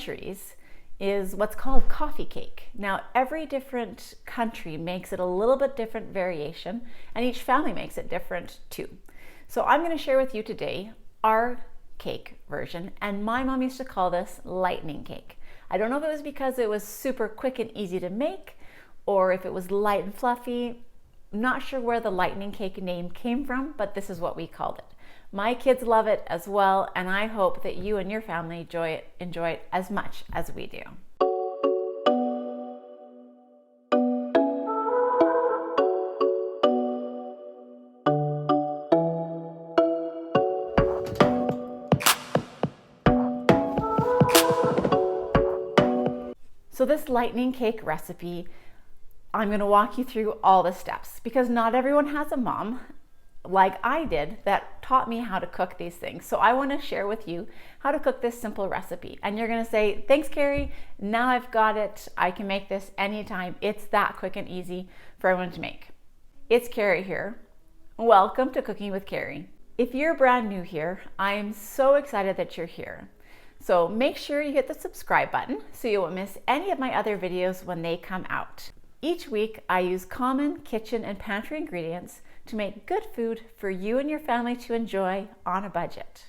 countries is what's called coffee cake. Now, every different country makes it a little bit different variation, and each family makes it different too. So I'm going to share with you today our cake version, and my mom used to call this lightning cake. I don't know if it was because it was super quick and easy to make, or if it was light and fluffy. I'm not sure where the lightning cake name came from, but this is what we called it. My kids love it as well, and I hope that you and your family enjoy it as much as we do. So this lightning cake recipe, I'm going to walk you through all the steps because not everyone has a mom like I did that taught me how to cook these things. So I want to share with you how to cook this simple recipe. And you're going to say, thanks, Keri. Now I've got it. I can make this anytime. It's that quick and easy for everyone to make. It's Keri here. Welcome to Cooking with Keri. If you're brand new here, I am so excited that you're here. So make sure you hit the subscribe button so you won't miss any of my other videos when they come out. Each week, I use common kitchen and pantry ingredients to make good food for you and your family to enjoy on a budget.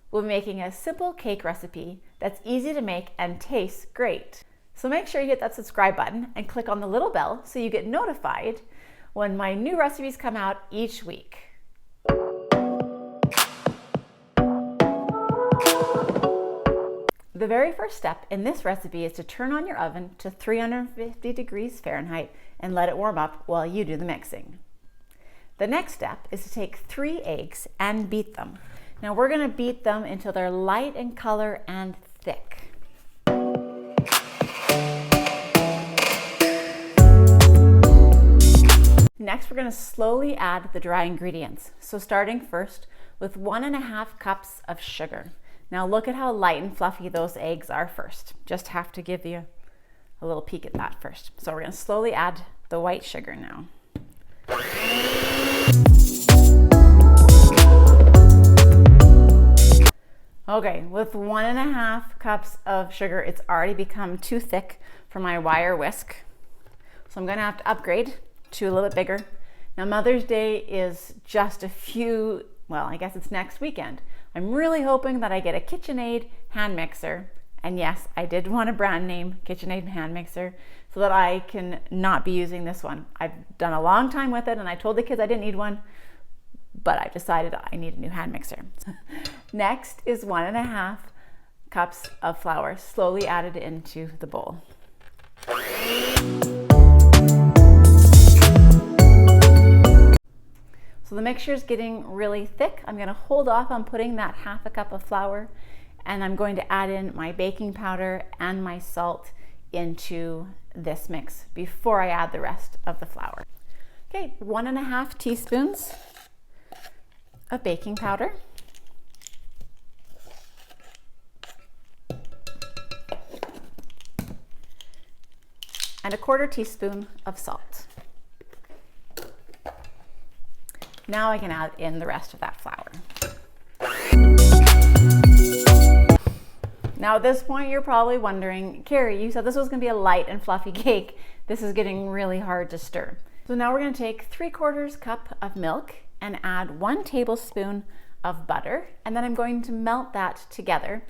We'll be making a simple cake recipe that's easy to make and tastes great. So make sure you hit that subscribe button and click on the little bell so you get notified when my new recipes come out each week. The very first step in this recipe is to turn on your oven to 350 degrees Fahrenheit and let it warm up while you do the mixing. The next step is to take 3 eggs and beat them. Now we're going to beat them until they're light in color and thick. Next, we're going to slowly add the dry ingredients. So starting first with 1.5 cups of sugar. Now look at how light and fluffy those eggs are first. Just have to give you a little peek at that first. So we're going to slowly add the white sugar now. Okay, with 1.5 cups of sugar, it's already become too thick for my wire whisk. So I'm going to have to upgrade to a little bit bigger. Now Mother's Day is just I guess it's next weekend. I'm really hoping that I get a KitchenAid hand mixer. And yes, I did want a brand name, KitchenAid hand mixer, so that I can not be using this one. I've done a long time with it and I told the kids I didn't need one, but I decided I need a new hand mixer. Next is 1.5 cups of flour, slowly added into the bowl. So the mixture is getting really thick. I'm going to hold off on putting that 1/2 cup of flour, and I'm going to add in my baking powder and my salt into this mix before I add the rest of the flour. Okay, 1.5 teaspoons of baking powder. And 1/4 teaspoon of salt. Now I can add in the rest of that flour. Now at this point, you're probably wondering, Keri, you said this was gonna be a light and fluffy cake. This is getting really hard to stir. So now we're gonna take 3/4 cup of milk and add 1 tablespoon of butter. And then I'm going to melt that together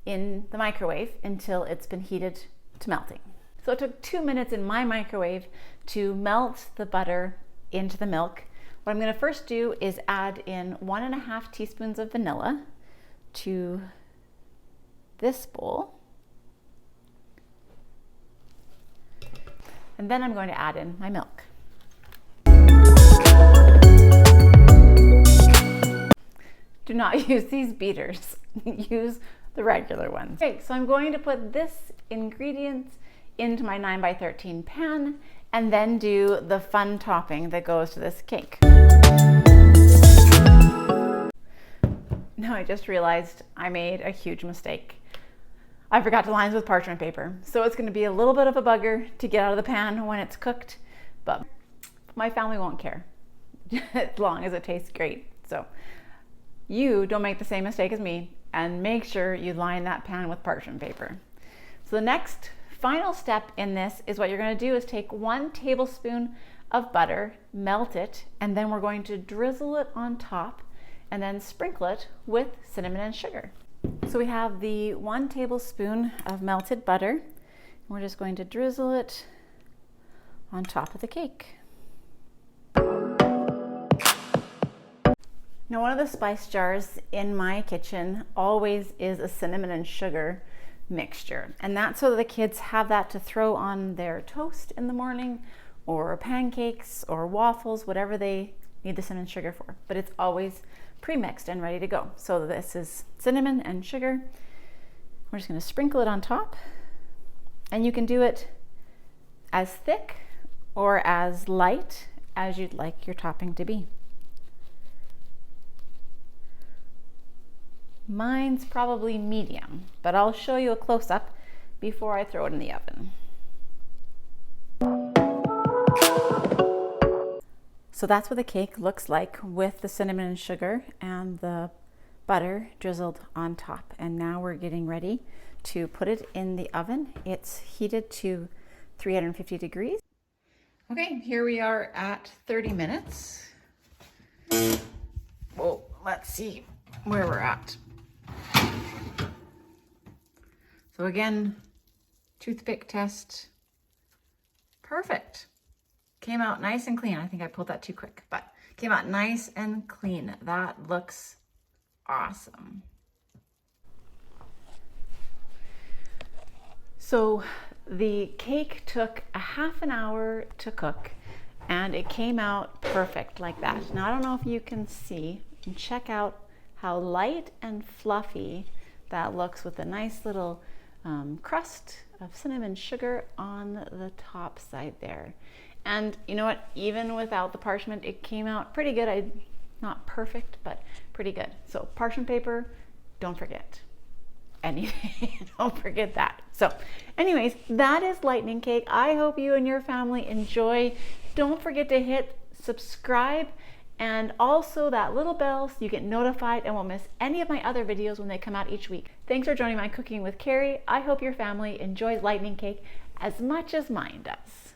in the microwave until it's been heated to melting. So it took 2 minutes in my microwave to melt the butter into the milk. What I'm going to first do is add in 1.5 teaspoons of vanilla to this bowl. And then I'm going to add in my milk. Do not use these beaters. Use the regular ones. Okay, so I'm going to put this ingredient into my 9x13 pan and then do the fun topping that goes to this cake. Now I just realized I made a huge mistake. I forgot to line this with parchment paper. So it's gonna be a little bit of a bugger to get out of the pan when it's cooked, but my family won't care as long as it tastes great. So you don't make the same mistake as me and make sure you line that pan with parchment paper. So the next final step in this is what you're going to do is take 1 tablespoon of butter, melt it, and then we're going to drizzle it on top and then sprinkle it with cinnamon and sugar. So we have the 1 tablespoon of melted butter. We're just going to drizzle it on top of the cake. Now, one of the spice jars in my kitchen always is a cinnamon and sugar mixture, and that's so that the kids have that to throw on their toast in the morning or pancakes or waffles, whatever they need the cinnamon and sugar for, but it's always pre-mixed and ready to go. So this is cinnamon and sugar. We're just going to sprinkle it on top, and you can do it as thick or as light as you'd like your topping to be. Mine's probably medium, but I'll show you a close-up before I throw it in the oven. So that's what the cake looks like with the cinnamon and sugar and the butter drizzled on top. And now we're getting ready to put it in the oven. It's heated to 350 degrees. Okay, here we are at 30 minutes. Well, let's see where we're at. So again, toothpick test. Perfect. Came out nice and clean. I think I pulled that too quick, but came out nice and clean. That looks awesome. So the cake took a half an hour to cook and it came out perfect like that. Now I don't know if you can see, you can check out how light and fluffy that looks with a nice little crust of cinnamon sugar on the top side there. And you know what, even without the parchment, it came out pretty good. Not perfect, but pretty good. So parchment paper, don't forget. Anything, don't forget that. So anyways, that is lightning cake. I hope you and your family enjoy. Don't forget to hit subscribe and also that little bell so you get notified and won't miss any of my other videos when they come out each week. Thanks for joining my Cooking with Keri. I hope your family enjoys lightning cake as much as mine does.